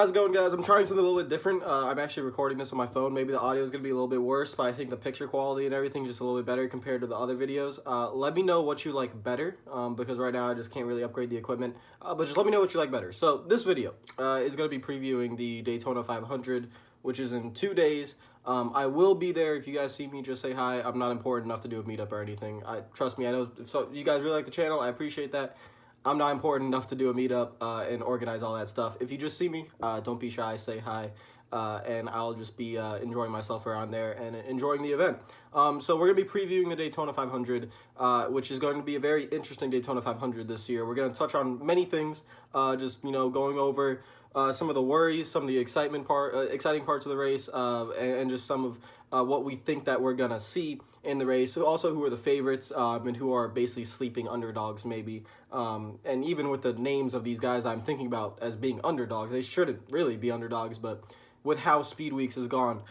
How's it going, guys? I'm trying something a little bit different. I'm actually recording this on my phone. Maybe the audio is going to be a little bit worse, but I think the picture quality and everything is just a little bit better compared to the other videos. Let me know what you like better, because right now I just can't really upgrade the equipment. But just let me know what you like better. So this video is going to be previewing the Daytona 500, which is in 2 days. I will be there. If you guys see me, just say hi. I'm not important enough to do a meetup or anything. Trust me, I know. So you guys really like the channel. I appreciate that. I'm not important enough to do a meetup and organize all that stuff. If you just see me, don't be shy, say hi, and I'll just be enjoying myself around there and enjoying the event. So we're going to be previewing the Daytona 500, which is going to be a very interesting Daytona 500 this year. We're going to touch on many things, just, going over some of the worries, some of the exciting parts of the race, and just some of what we think that we're going to see in the race. Also, who are the favorites and who are basically sleeping underdogs, maybe. And even with the names of these guys I'm thinking about as being underdogs, they shouldn't really be underdogs, but with how Speed Weeks has gone,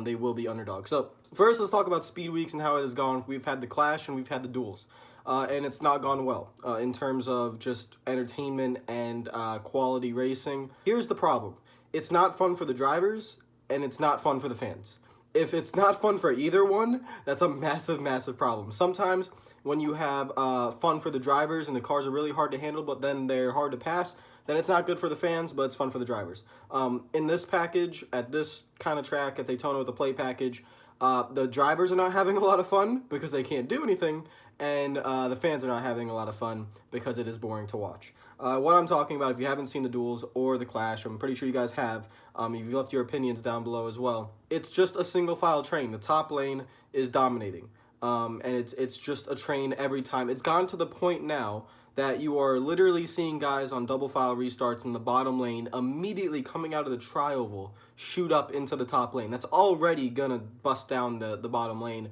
they will be underdogs. So first, let's talk about Speed Weeks and how it has gone. We've had the Clash and we've had the duels. And it's not gone well in terms of just entertainment and quality racing. Here's the problem. It's not fun for the drivers, and it's not fun for the fans. If it's not fun for either one, that's a massive, massive problem. Sometimes when you have fun for the drivers and the cars are really hard to handle, but then they're hard to pass, then it's not good for the fans, but it's fun for the drivers. In this package, at this kind of track, at Daytona with the play package, the drivers are not having a lot of fun because they can't do anything, and the fans are not having a lot of fun because it is boring to watch. What I'm talking about, if you haven't seen the duels or the Clash, I'm pretty sure you guys have. You've left your opinions down below as well. It's just a single file train. The top lane is dominating, and it's just a train every time. It's gotten to the point now that you are literally seeing guys on double file restarts in the bottom lane immediately coming out of the tri-oval shoot up into the top lane. That's already gonna bust down the bottom lane,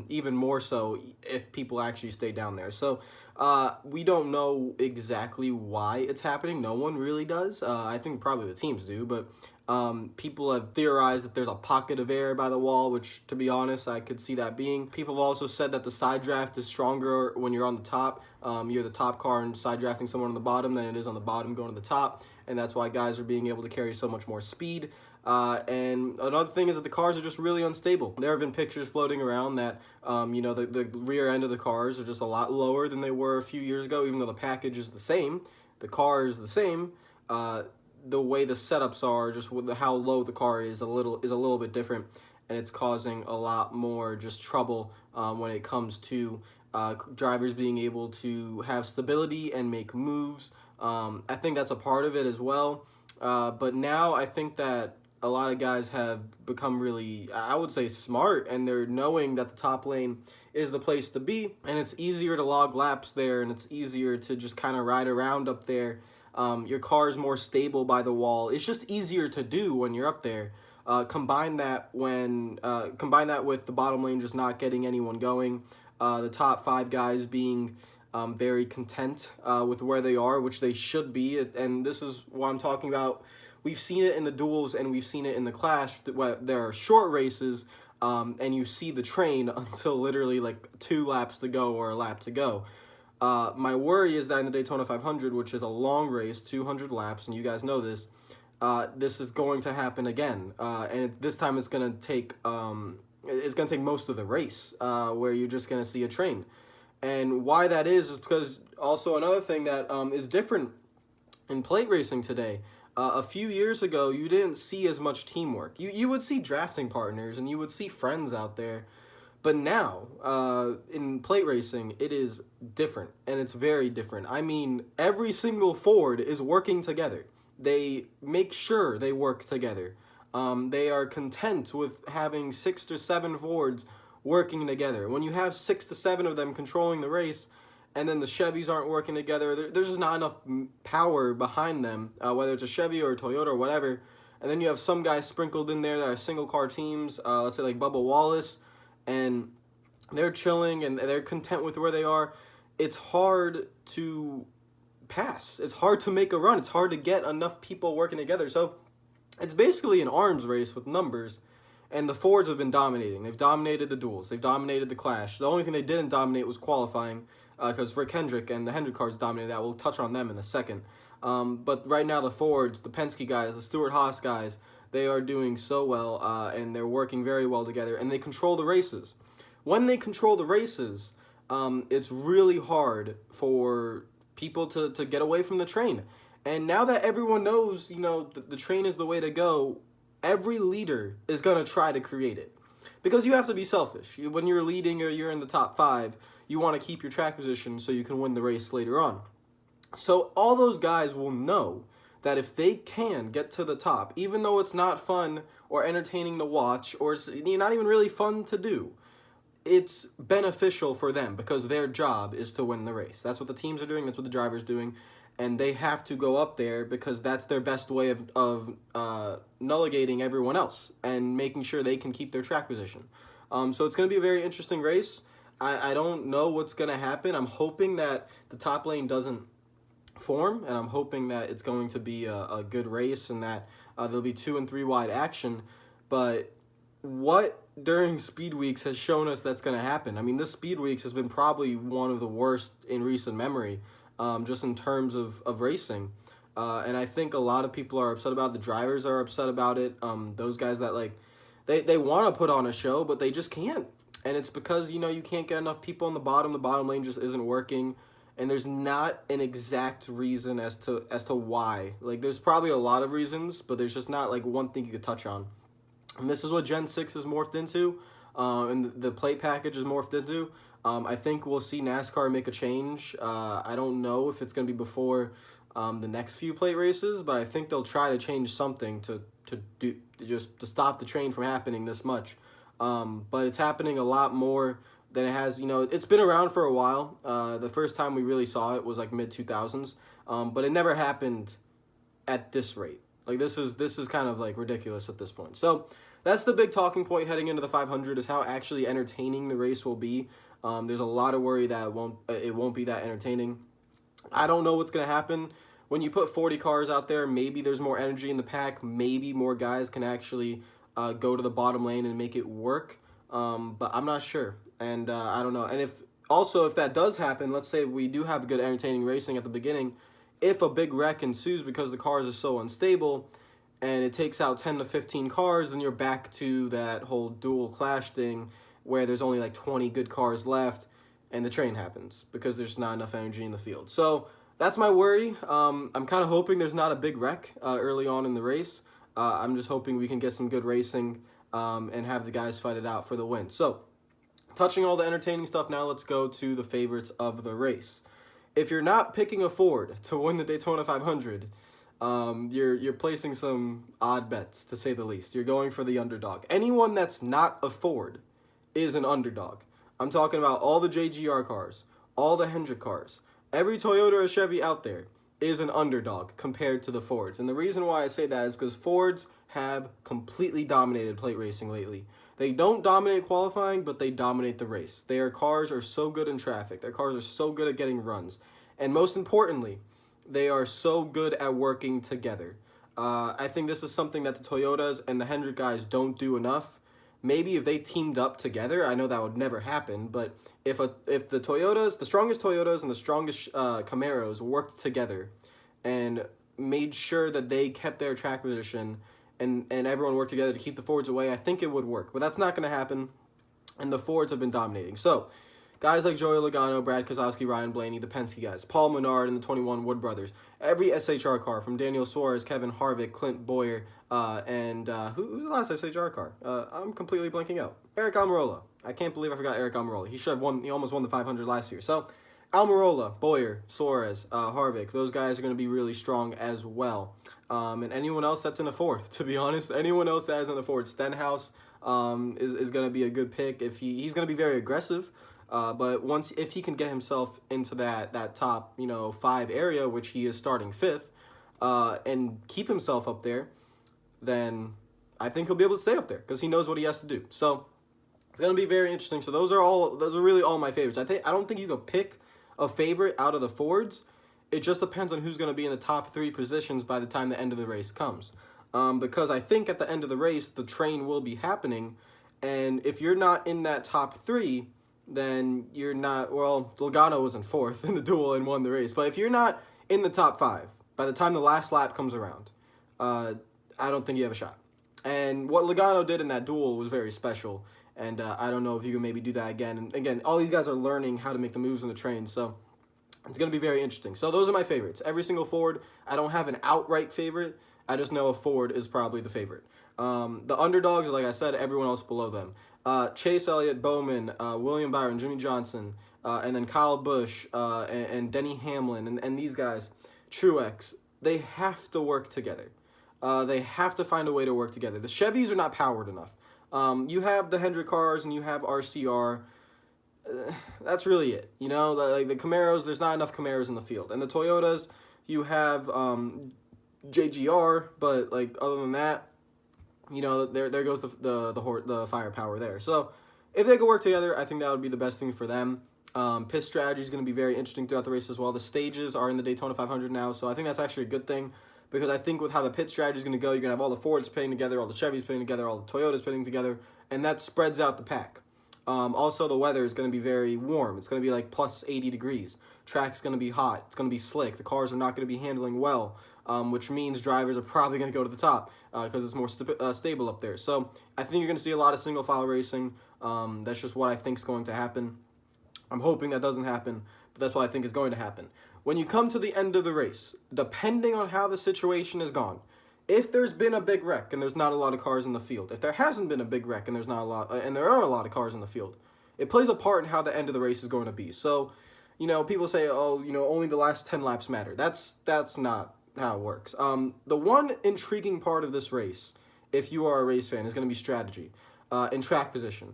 even more so if people actually stay down there. So we don't know exactly why it's happening. No one really does. I think probably the teams do, but people have theorized that there's a pocket of air by the wall, which, to be honest, I could see that being. People have also said that the side draft is stronger when you're on the top. You're the top car and side drafting someone on the bottom than it is on the bottom going to the top, and that's why guys are being able to carry so much more speed. And another thing is that the cars are just really unstable. There have been pictures floating around that, the rear end of the cars are just a lot lower than they were a few years ago, even though the package is the same. The car is the same. The way the setups are, just with how low the car is a little bit different, and it's causing a lot more just trouble when it comes to drivers being able to have stability and make moves. I think that's a part of it as well. But now I think that a lot of guys have become really, I would say, smart, and they're knowing that the top lane is the place to be, and it's easier to log laps there, and it's easier to just kind of ride around up there. Your car is more stable by the wall. It's just easier to do when you're up there. Combine that with the bottom lane just not getting anyone going. The top 5 guys being very content with where they are, which they should be. And this is what I'm talking about. We've seen it in the duels and we've seen it in the Clash. There are short races, and you see the train until literally like 2 laps to go or a lap to go. My worry is that in the Daytona 500, which is a long race, 200 laps, and you guys know this, this is going to happen again. And this time it's going to take most of the race, where you're just going to see a train. And why that is because also another thing that is different in plate racing today. A few years ago, you didn't see as much teamwork. You would see drafting partners and you would see friends out there. But now, in plate racing, it is different, and it's very different. I mean, every single Ford is working together. They make sure they work together. They are content with having 6 to 7 Fords working together. When you have 6 to 7 of them controlling the race, and then the Chevys aren't working together, there's just not enough power behind them, whether it's a Chevy or a Toyota or whatever. And then you have some guys sprinkled in there that are single-car teams, let's say like Bubba Wallace, and they're chilling and they're content with where they are. It's hard to pass. It's hard to make a run. It's hard to get enough people working together. So it's basically an arms race with numbers, and the Fords have been dominating. They've dominated the duels. They've dominated the Clash. The only thing they didn't dominate was qualifying, because Rick Hendrick and the Hendrick cars dominated that. We'll touch on them in a second. But right now the Fords, the Penske guys, the Stewart-Haas guys, they are doing so well, and they're working very well together, and they control the races. When they control the races, it's really hard for people to get away from the train. And now that everyone knows, you know, the train is the way to go, every leader is going to try to create it. Because you have to be selfish. When you're leading or you're in the top 5, you want to keep your track position so you can win the race later on. So all those guys will know that if they can get to the top, even though it's not fun or entertaining to watch, or it's not even really fun to do, it's beneficial for them because their job is to win the race. That's what the teams are doing, that's what the drivers are doing, and they have to go up there because that's their best way of nulligating everyone else and making sure they can keep their track position. So it's going to be a very interesting race. I don't know what's going to happen. I'm hoping that the top lane doesn't form, and I'm hoping that it's going to be a good race and that there'll be 2 and 3 wide action. But what during Speed Weeks has shown us that's going to happen? I mean, this Speed Weeks has been probably one of the worst in recent memory, just in terms of racing. And I think a lot of people are upset about it. The drivers are upset about it. Those guys that, like, they want to put on a show, but they just can't. And it's because, you know, you can't get enough people on the bottom. The bottom lane just isn't working. And there's not an exact reason as to why. Like, there's probably a lot of reasons, but there's just not, like, one thing you could touch on. And this is what Gen 6 is morphed into, and the plate package is morphed into. I think we'll see NASCAR make a change. I don't know if it's going to be before the next few plate races, but I think they'll try to change something to stop the train from happening this much. But it's happening a lot more than it has. You know, it's been around for a while. The first time we really saw it was like mid-2000s, but it never happened at this rate. Like, this is kind of like ridiculous at this point. So that's the big talking point heading into the 500, is how actually entertaining the race will be. There's a lot of worry that it won't be that entertaining. I don't know what's going to happen. When you put 40 cars out there, maybe there's more energy in the pack. Maybe more guys can actually go to the bottom lane and make it work. But I'm not sure. And I don't know. And if that does happen, let's say we do have good entertaining racing at the beginning, if a big wreck ensues because the cars are so unstable and it takes out 10 to 15 cars, then you're back to that whole dual clash thing where there's only like 20 good cars left and the train happens because there's not enough energy in the field. So that's my worry. I'm kind of hoping there's not a big wreck early on in the race. I'm just hoping we can get some good racing and have the guys fight it out for the win. So, touching all the entertaining stuff now, let's go to the favorites of the race. If you're not picking a Ford to win the Daytona 500, you're placing some odd bets, to say the least. You're going for the underdog. Anyone that's not a Ford is an underdog. I'm talking about all the JGR cars, all the Hendrick cars. Every Toyota or Chevy out there is an underdog compared to the Fords. And the reason why I say that is because Fords have completely dominated plate racing lately. They don't dominate qualifying, but they dominate the race. Their cars are so good in traffic. Their cars are so good at getting runs. And most importantly, they are so good at working together. I think this is something that the Toyotas and the Hendrick guys don't do enough. Maybe if they teamed up together, I know that would never happen, but if the Toyotas, the strongest Toyotas and the strongest Camaros worked together and made sure that they kept their track position and everyone worked together to keep the Fords away, I think it would work. But that's not going to happen, and the Fords have been dominating. So, guys like Joey Logano, Brad Keselowski, Ryan Blaney, the Penske guys, Paul Menard, and the 21 Wood brothers, every SHR car from Daniel Suarez, Kevin Harvick, Clint Bowyer, and who's the last SHR car? I'm completely blanking out. Eric Almirola. I can't believe I forgot Eric Almirola. He should have won. He almost won the 500 last year. So, Almirola, Bowyer, Suarez, Harvick, those guys are going to be really strong as well. And anyone else that's in a Ford, to be honest, anyone else that is in a Ford, Stenhouse is going to be a good pick. If he's going to be very aggressive, but if he can get himself into that top 5 area, which he is starting 5th, and keep himself up there, then I think he'll be able to stay up there because he knows what he has to do. So it's going to be very interesting. So those are really all my favorites. I don't think you could pick a favorite out of the Fords. It just depends on who's going to be in the top 3 positions by the time the end of the race comes. Because I think at the end of the race, the train will be happening. And if you're not in that top 3, then you're not, well, Logano was in 4th in the duel and won the race. But if you're not in the top 5 by the time the last lap comes around, I don't think you have a shot. And what Logano did in that duel was very special, and I don't know if you can maybe do that again. And again, all these guys are learning how to make the moves on the train, so it's going to be very interesting. So those are my favorites. Every single Ford, I don't have an outright favorite. I just know a Ford is probably the favorite. The underdogs, like I said, everyone else below them. Chase Elliott, Bowman, William Byron, Jimmy Johnson, and then Kyle Busch, and Denny Hamlin, and these guys, Truex, they have to work together. They have to find a way to work together. The Chevys are not powered enough. You have the Hendrick cars and you have RCR. That's really it. You know, like the Camaros, there's not enough Camaros in the field. And the Toyotas, you have JGR, but like other than that, you know, there goes the firepower there. So if they could work together, I think that would be the best thing for them. Pit strategy is going to be very interesting throughout the race as well. The stages are in the Daytona 500 now, so I think that's actually a good thing, because I think with how the pit strategy is going to go, you're going to have all the Fords pitting together, all the Chevys pitting together, all the Toyotas pitting together, and that spreads out the pack. Also, the weather is going to be very warm. It's going to be like plus 80 degrees. Track's going to be hot. It's going to be slick. The cars are not going to be handling well, which means drivers are probably going to go to the top because it's more stable up there. So I think you're going to see a lot of single-file racing. That's just what I think is going to happen. I'm hoping that doesn't happen, but that's what I think is going to happen. When you come to the end of the race, depending on how the situation has gone, if there's been a big wreck and there's not a lot of cars in the field, if there hasn't been a big wreck and there's not a lot, and there are a lot of cars in the field, it plays a part in how the end of the race is going to be. So, you know, people say, oh, you know, only the last 10 laps matter. That's not how it works. The one intriguing part of this race, if you are a race fan, is going to be strategy and track position.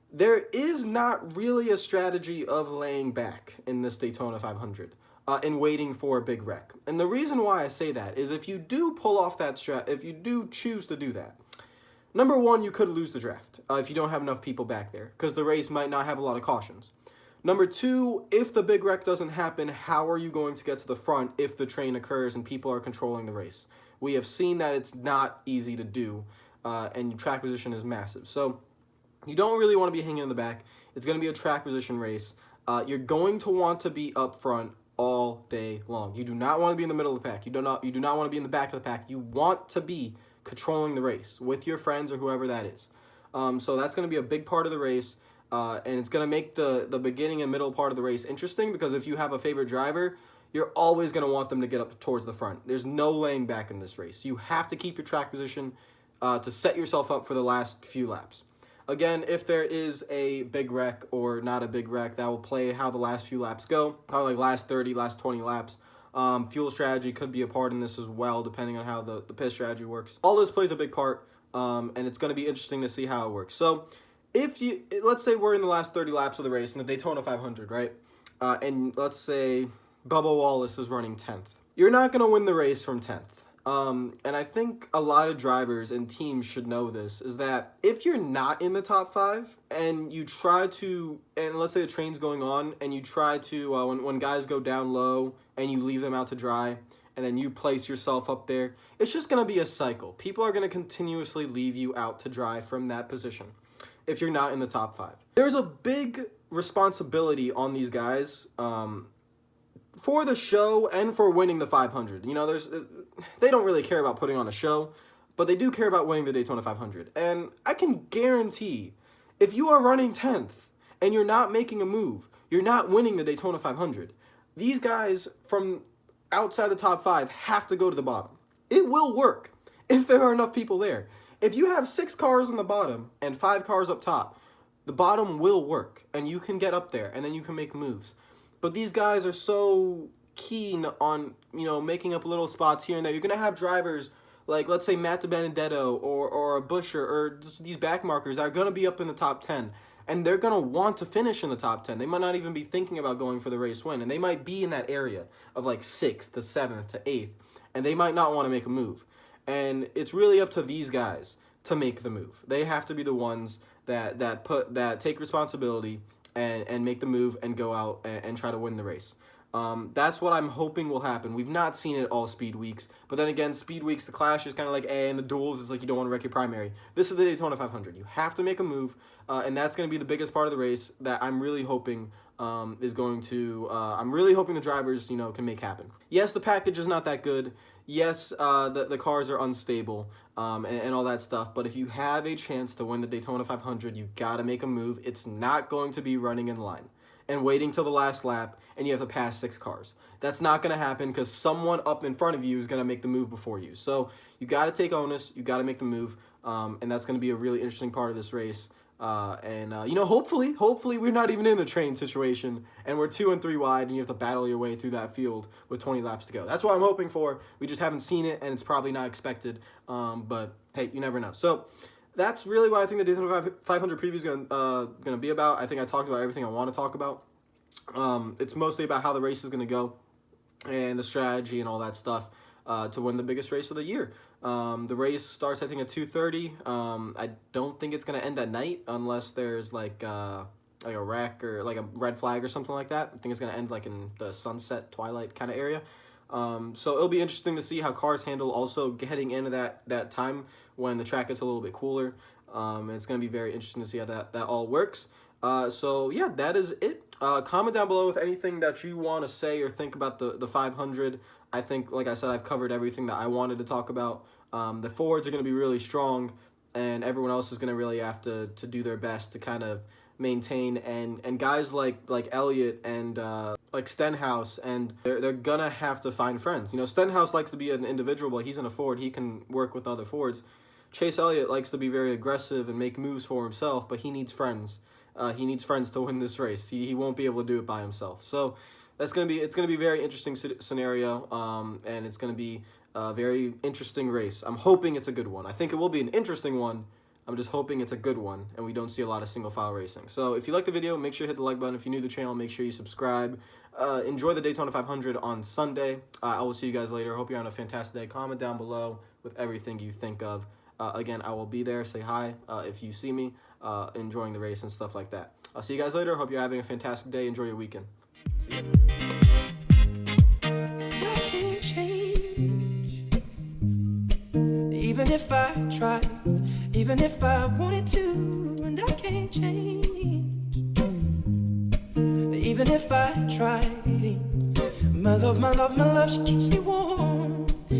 There is not really a strategy of laying back in this Daytona 500 and waiting for a big wreck. And the reason why I say that is if you do pull off that if you do choose to do that, number one, you could lose the draft if you don't have enough people back there, because the race might not have a lot of cautions. Number two, if the big wreck doesn't happen, how are you going to get to the front if the train occurs and people are controlling the race? We have seen that it's not easy to do, and track position is massive. So you don't really want to be hanging in the back. It's going to be a track position race. You're going to want to be up front all day long. You do not want to be in the middle of the pack. You do not want to be in the back of the pack. You want to be controlling the race with your friends or whoever that is. So that's going to be a big part of the race, and it's going to make the beginning and middle part of the race interesting, because if you have a favorite driver, you're always going to want them to get up towards the front. There's no laying back in this race. You have to keep your track position to set yourself up for the last few laps. Again, if there is a big wreck or not a big wreck, that will play how the last few laps go, probably like last 30, last 20 laps. Fuel strategy could be a part in this as well, depending on how the pit strategy works. All this plays a big part, and it's going to be interesting to see how it works. So, let's say we're in the last 30 laps of the race in the Daytona 500, right? And let's say Bubba Wallace is running 10th. You're not going to win the race from 10th. And I think a lot of drivers and teams should know this, is that if you're not in the top 5 and you try to, and let's say the train's going on and you try to, when guys go down low and you leave them out to dry and then you place yourself up there, it's just going to be a cycle. People are going to continuously leave you out to dry from that position if you're not in the top 5. There's a big responsibility on these guys, for the show and for winning the 500. You know, they don't really care about putting on a show, but they do care about winning the Daytona 500. And I can guarantee, if you are running 10th and you're not making a move, you're not winning the Daytona 500. These guys from outside the top 5 have to go to the bottom. It will work if there are enough people there. If you have 6 cars on the bottom and 5 cars up top, the bottom will work and you can get up there and then you can make moves. But these guys are so keen on, you know, making up little spots here and there. You're going to have drivers like, let's say, Matt DiBenedetto or a Buscher or these back markers that are going to be up in the top 10. And they're going to want to finish in the top 10. They might not even be thinking about going for the race win. And they might be in that area of like 6th to 7th to 8th. And they might not want to make a move. And it's really up to these guys to make the move. They have to be the ones that take responsibility and make the move and go out and try to win the race. That's what I'm hoping will happen. We've not seen it all speed weeks, but then again, speed weeks, the Clash is kind of like A, and the duels is like you don't want to wreck your primary. This is the Daytona 500. You have to make a move, and that's going to be the biggest part of the race that I'm really hoping is going to, I'm really hoping the drivers, you know, can make happen. Yes, the package is not that good. Yes, the cars are unstable, and all that stuff. But if you have a chance to win the Daytona 500, you got to make a move. It's not going to be running in line and waiting till the last lap, and you have to pass 6 cars. That's not going to happen because someone up in front of you is going to make the move before you. So you got to take onus. You got to make the move, and that's going to be a really interesting part of this race. You know, hopefully we're not even in a train situation and we're 2 and 3 wide and you have to battle your way through that field with 20 laps to go. That's what I'm hoping for. We just haven't seen it and it's probably not expected. But hey, you never know. So that's really what I think the Daytona 500 preview is gonna be about. I think I talked about everything I want to talk about. It's mostly about how the race is gonna go and the strategy and all that stuff to win the biggest race of the year. The race starts, I think, at 2:30. I don't think it's gonna end at night unless there's like a wreck or like a red flag or something like that. I think it's gonna end like in the sunset twilight kind of area. So it'll be interesting to see how cars handle also getting into that time when the track gets a little bit cooler. It's gonna be very interesting to see how that all works. So yeah, that is it. Comment down below with anything that you want to say or think about the 500. I think, like I said, I've covered everything that I wanted to talk about. The Fords are going to be really strong, and everyone else is going to really have to do their best to kind of maintain. And guys like Elliott and like Stenhouse, and they're going to have to find friends. You know, Stenhouse likes to be an individual, but he's in a Ford. He can work with other Fords. Chase Elliott likes to be very aggressive and make moves for himself, but he needs friends. He needs friends to win this race. He won't be able to do it by himself. So it's gonna be a very interesting scenario, and it's gonna be a very interesting race. I'm hoping it's a good one. I think it will be an interesting one. I'm just hoping it's a good one, and we don't see a lot of single file racing. So if you like the video, make sure you hit the like button. If you're new to the channel, make sure you subscribe. Enjoy the Daytona 500 on Sunday. I will see you guys later. Hope you're on a fantastic day. Comment down below with everything you think of. Again, I will be there. Say hi if you see me enjoying the race and stuff like that. I'll see you guys later. Hope you're having a fantastic day. Enjoy your weekend. See ya. I can't change. Even if I try, even if I wanted to, and I can't change. Even if I try, my love, she keeps me warm.